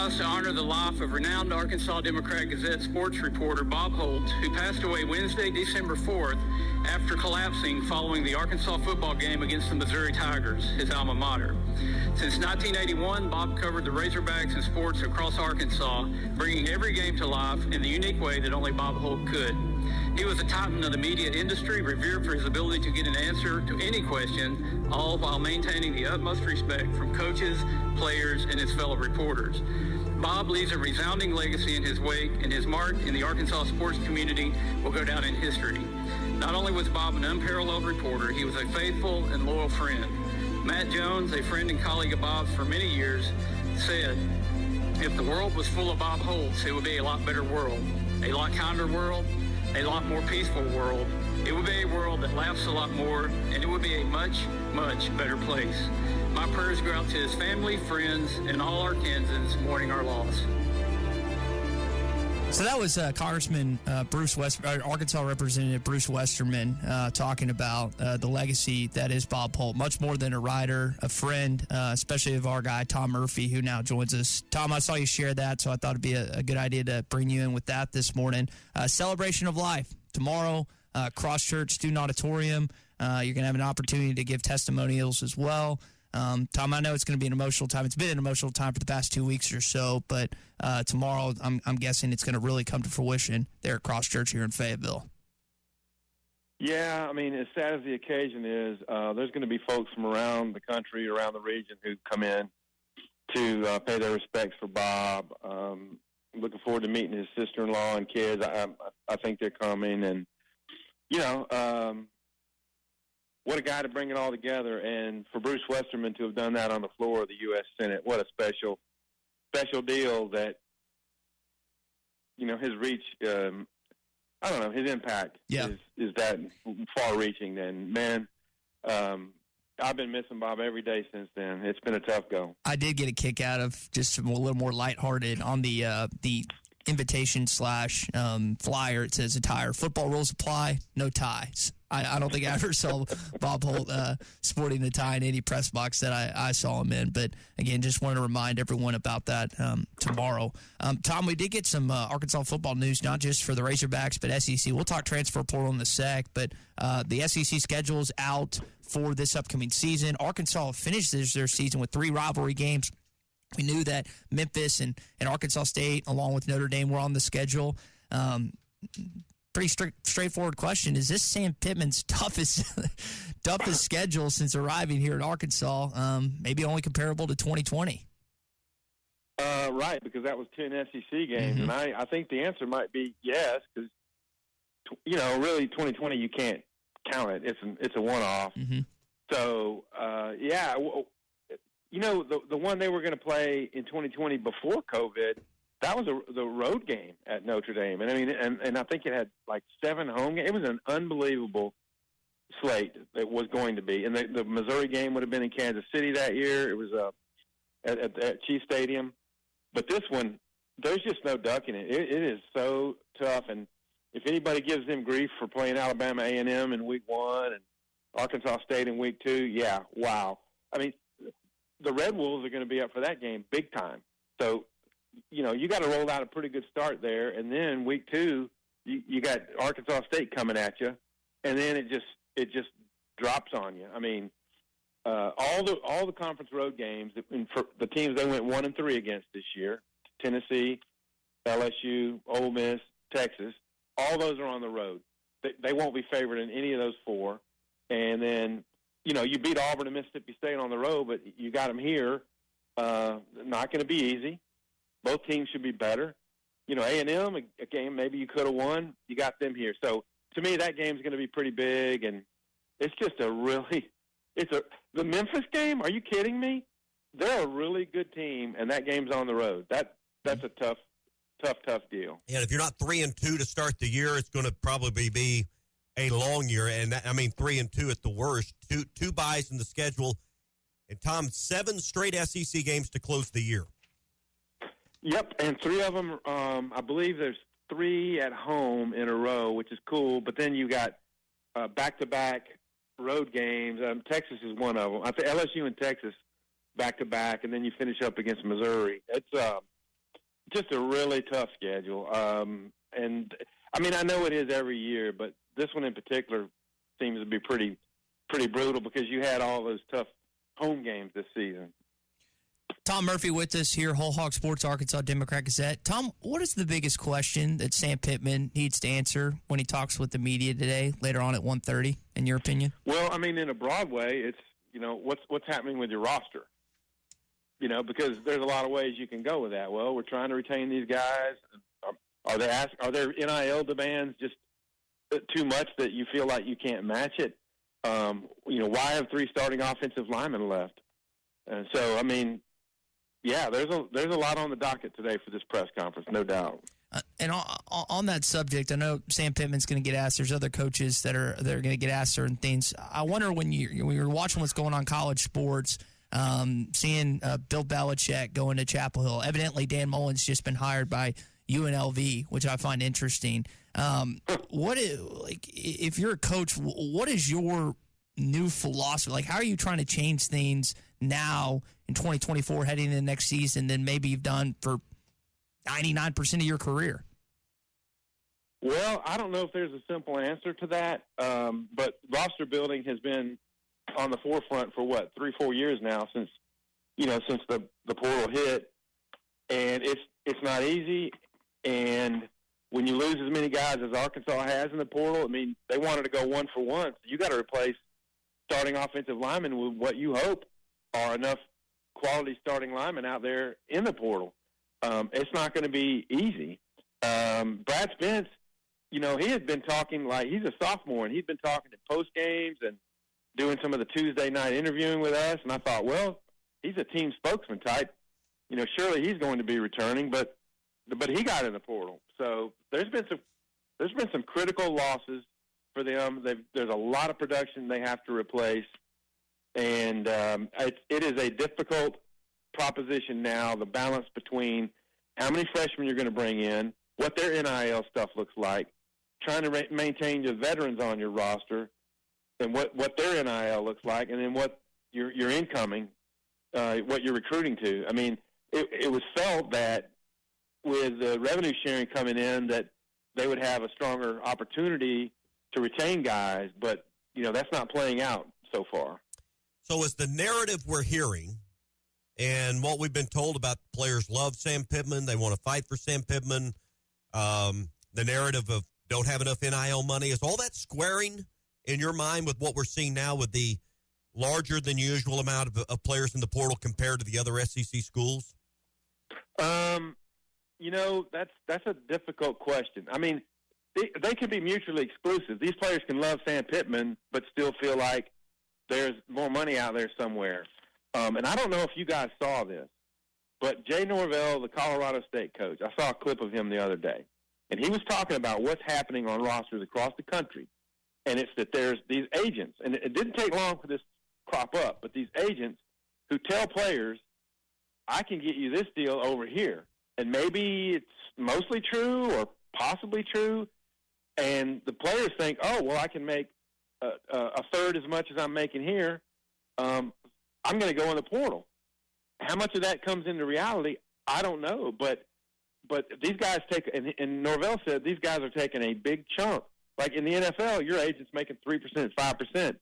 rise to honor the life of renowned Arkansas Democrat-Gazette sports reporter Bob Holt, who passed away Wednesday, December 4th, after collapsing following the Arkansas football game against the Missouri Tigers, his alma mater. Since 1981, Bob covered the Razorbacks and sports across Arkansas, bringing every game to life in the unique way that only Bob Holt could. He was a titan of the media industry, revered for his ability to get an answer to any question, all while maintaining the utmost respect from coaches, players, and his fellow reporters. Bob leaves a resounding legacy in his wake, and his mark in the Arkansas sports community will go down in history. Not only was Bob an unparalleled reporter, he was a faithful and loyal friend. Matt Jones, a friend and colleague of Bob's for many years, said, "If the world was full of Bob Holts, it would be a lot better world, a lot kinder world, a lot more peaceful world. It would be a world that laughs a lot more, and it would be a much, much better place." My prayers go out to his family, friends, and all Arkansans mourning our loss. So that was Congressman Arkansas Representative Bruce Westerman talking about the legacy that is Bob Holt. Much more than a writer, a friend, especially of our guy Tom Murphy, who now joins us. Tom, I saw you share that, so I thought it'd be a good idea to bring you in with that this morning. Celebration of life tomorrow, Cross Church Student Auditorium. You're going to have an opportunity to give testimonials as well. Tom, I know it's going to be an emotional time. It's been an emotional time for the past 2 weeks or so, but tomorrow I'm guessing it's going to really come to fruition there at Cross Church here in Fayetteville. Yeah, I mean, as sad as the occasion is, there's going to be folks from around the country, around the region who come in to pay their respects for Bob. Looking forward to meeting his sister-in-law and kids. I think they're coming, and, what a guy to bring it all together, and for Bruce Westerman to have done that on the floor of the U.S. Senate, what a special deal that, his reach, his impact is that far-reaching. And, man, I've been missing Bob every day since then. It's been a tough go. I did get a kick out of just a little more lighthearted on the invitation / flyer. It says attire. Football rules apply, no ties. I don't think I ever saw Bob Holt sporting the tie in any press box that I saw him in. But, again, just wanted to remind everyone about that tomorrow. Tom, we did get some Arkansas football news, not just for the Razorbacks, but SEC. We'll talk transfer portal in the sec, but the SEC schedule is out for this upcoming season. Arkansas finishes their season with 3 rivalry games. We knew that Memphis and Arkansas State, along with Notre Dame, were on the schedule. Pretty straightforward question. Is this Sam Pittman's toughest schedule since arriving here at Arkansas, maybe only comparable to 2020? Right, because that was 10 SEC games. And I think the answer might be yes, because, really 2020 you can't count it. It's a one-off. So, the one they were going to play in 2020 before COVID, that was the road game at Notre Dame. And I mean, and I think it had like 7 home games. It was an unbelievable slate that was going to be. And the Missouri game would have been in Kansas City that year. It was at Chiefs Stadium. But this one, there's just no ducking it. It is so tough. And if anybody gives them grief for playing Alabama A&M in week 1 and Arkansas State in week 2, yeah, wow. I mean, the Red Wolves are going to be up for that game big time. So, you got to roll out a pretty good start there, and then week 2, you got Arkansas State coming at you, and then it just drops on you. I mean, all the conference road games, and for the teams they went 1-3 against this year, Tennessee, LSU, Ole Miss, Texas, all those are on the road. They won't be favored in any of those 4, and then you beat Auburn and Mississippi State on the road, but you got them here. Not going to be easy. Both teams should be better. A&M, a game maybe you could have won. You got them here. So, to me, that game's going to be pretty big, and it's just the Memphis game, are you kidding me? They're a really good team, and that game's on the road. That's a tough deal. And if you're not 3-2 to start the year, it's going to probably be a long year. And 3-2 at the worst. Two byes in the schedule. And, Tom, 7 straight SEC games to close the year. Yep, and 3 of them, I believe there's 3 at home in a row, which is cool. But then you got back-to-back road games. Texas is one of them. I think LSU and Texas back-to-back, and then you finish up against Missouri. just a really tough schedule. And I mean, I know it is every year, but this one in particular seems to be pretty brutal because you had all those tough home games this season. Tom Murphy with us here, Whole Hog Sports, Arkansas Democrat-Gazette. Tom, what is the biggest question that Sam Pittman needs to answer when he talks with the media today, later on at 1:30, in your opinion? Well, I mean, in a broad way, it's, what's happening with your roster? Because there's a lot of ways you can go with that. Well, we're trying to retain these guys. Are their NIL demands just too much that you feel like you can't match it? Why have 3 starting offensive linemen left? And so, I mean, yeah, there's a lot on the docket today for this press conference, no doubt. And on that subject, I know Sam Pittman's going to get asked. There's other coaches that are going to get asked certain things. I wonder when you're watching what's going on in college sports, seeing Bill Belichick going to Chapel Hill. Evidently, Dan Mullen's just been hired by UNLV, which I find interesting. If you're a coach, what is your new philosophy? Like, how are you trying to change things now in 2024 heading into the next season than maybe you've done for 99% of your career? Well, I don't know if there's a simple answer to that, but roster building has been on the forefront for 3-4 years now since the portal hit, and it's not easy. And when you lose as many guys as Arkansas has in the portal, I mean, they wanted to go 1-for-1. So you got to replace starting offensive linemen with what you hope are enough quality starting linemen out there in the portal. It's not going to be easy. Brad Spence, he had been talking like he's a sophomore, and he'd been talking in post games and doing some of the Tuesday night interviewing with us. And I thought, well, he's a team spokesman type. Surely he's going to be returning, but he got in the portal. So there's been some critical losses for them. There's a lot of production they have to replace, and it is a difficult proposition now, the balance between how many freshmen you're going to bring in, what their NIL stuff looks like, trying to maintain your veterans on your roster, and what their NIL looks like, and then what your incoming, what you're recruiting to. I mean, it was felt that with the revenue sharing coming in that they would have a stronger opportunity to retain guys, but, that's not playing out so far. So is the narrative we're hearing and what we've been told about players love Sam Pittman, they want to fight for Sam Pittman, the narrative of don't have enough NIL money, is all that squaring in your mind with what we're seeing now with the larger than usual amount of players in the portal compared to the other SEC schools? That's a difficult question. I mean, they can be mutually exclusive. These players can love Sam Pittman but still feel like there's more money out there somewhere. And I don't know if you guys saw this, but Jay Norvell, the Colorado State coach, I saw a clip of him the other day, and he was talking about what's happening on rosters across the country. And it's that there's these agents, and it didn't take long for this to crop up, but these agents who tell players, I can get you this deal over here. And maybe it's mostly true or possibly true, and the players think, oh, well, I can make a third as much as I'm making here. I'm going to go in the portal. How much of that comes into reality, I don't know. But these guys take, and Norvell said these guys are taking a big chunk. Like in the NFL, your agent's making 3%, 5%.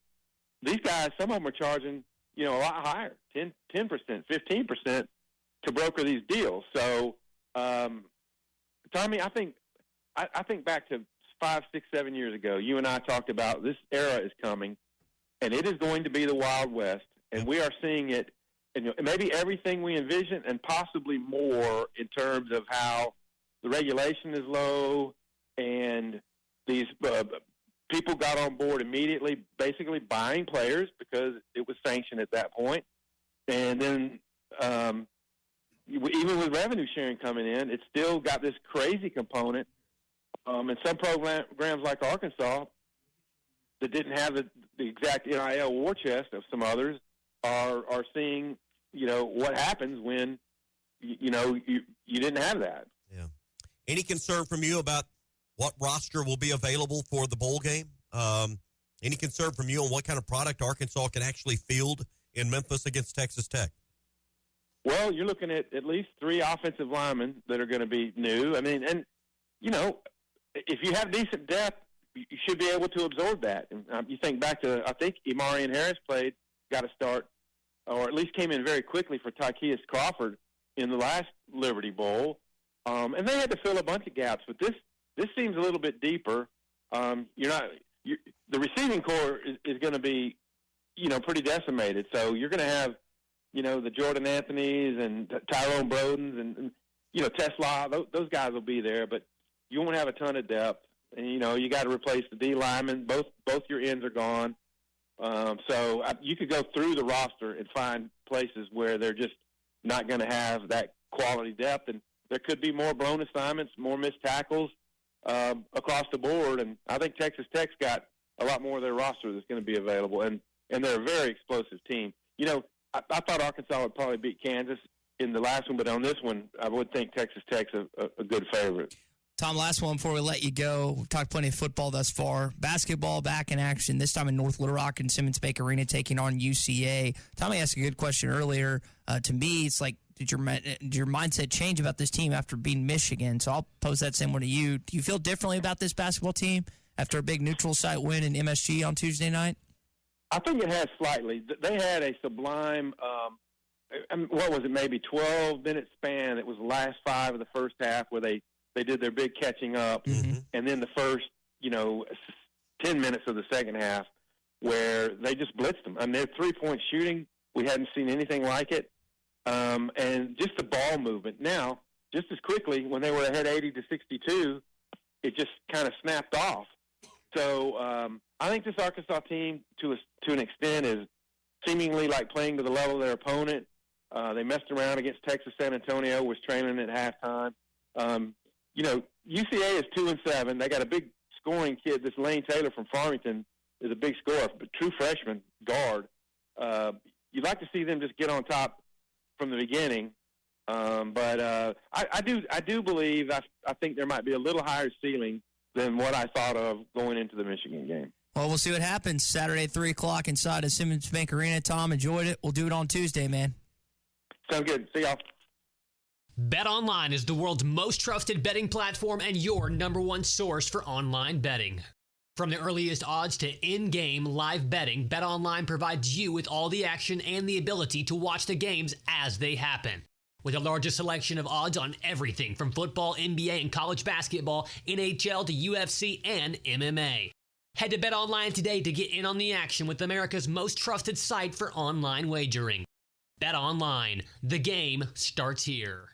These guys, some of them are charging, a lot higher, 10%, 15% to broker these deals. So, Tommy, I think back to 5, 6, 7 years ago, you and I talked about this era is coming, and it is going to be the Wild West, and we are seeing it, and maybe everything we envision and possibly more in terms of how the regulation is low and these people got on board immediately, basically buying players because it was sanctioned at that point. And then even with revenue sharing coming in, it's still got this crazy component. And some programs like Arkansas that didn't have the exact NIL war chest of some others are seeing, what happens when, you didn't have that. Yeah. Any concern from you about what roster will be available for the bowl game? Any concern from you on what kind of product Arkansas can actually field in Memphis against Texas Tech? Well, you're looking at least 3 offensive linemen that are going to be new. I mean, and, you know, if you have decent depth, you should be able to absorb that. And you think back to, I think Imarian Harris got a start, or at least came in very quickly for Tykeus Crawford in the last Liberty Bowl. And they had to fill a bunch of gaps, but this seems a little bit deeper. The receiving core is going to be, you know, pretty decimated. So you're going to have, you know, the Jordan Anthonys and Tyrone Brodens and you know, Tesla, those guys will be there, but you won't have a ton of depth. And, you know, you got to replace the D linemen. Both your ends are gone. So you could go through the roster and find places where they're just not going to have that quality depth. And there could be more blown assignments, more missed tackles across the board. And I think Texas Tech's got a lot more of their roster that's going to be available. And they're a very explosive team. You know, I thought Arkansas would probably beat Kansas in the last one, but on this one, I would think Texas Tech's a good favorite. Tom, last one before we let you go. We've talked plenty of football thus far. Basketball back in action, this time in North Little Rock and Simmons Bank Arena taking on UCA. Tommy asked a good question earlier. To me, it's like, did your mindset change about this team after beating Michigan? So I'll pose that same one to you. Do you feel differently about this basketball team after a big neutral site win in MSG on Tuesday night? I think it has slightly. They had a sublime, what was it, maybe 12-minute span. It was the last 5 of the first half where they did their big catching up, and then the first, 10 minutes of the second half where they just blitzed them. I mean, their three-point shooting, we hadn't seen anything like it, and just the ball movement. Now, just as quickly, when they were ahead 80-62, it just kind of snapped off. So I think this Arkansas team, to an extent, is seemingly like playing to the level of their opponent. They messed around against Texas San Antonio, was trailing at halftime. UCA is 2-7. They got a big scoring kid. This Lane Taylor from Farmington is a big scorer, but true freshman guard. You'd like to see them just get on top from the beginning, but I do believe I think there might be a little higher ceiling than what I thought of going into the Michigan game. Well, we'll see what happens Saturday at 3 o'clock inside of Simmons Bank Arena. Tom, enjoyed it. We'll do it on Tuesday, man. Sounds good. See y'all. BetOnline is the world's most trusted betting platform and your number one source for online betting. From the earliest odds to in-game live betting, BetOnline provides you with all the action and the ability to watch the games as they happen. With the largest selection of odds on everything from football, NBA, and college basketball, NHL to UFC and MMA. Head to BetOnline today to get in on the action with America's most trusted site for online wagering. BetOnline, the game starts here.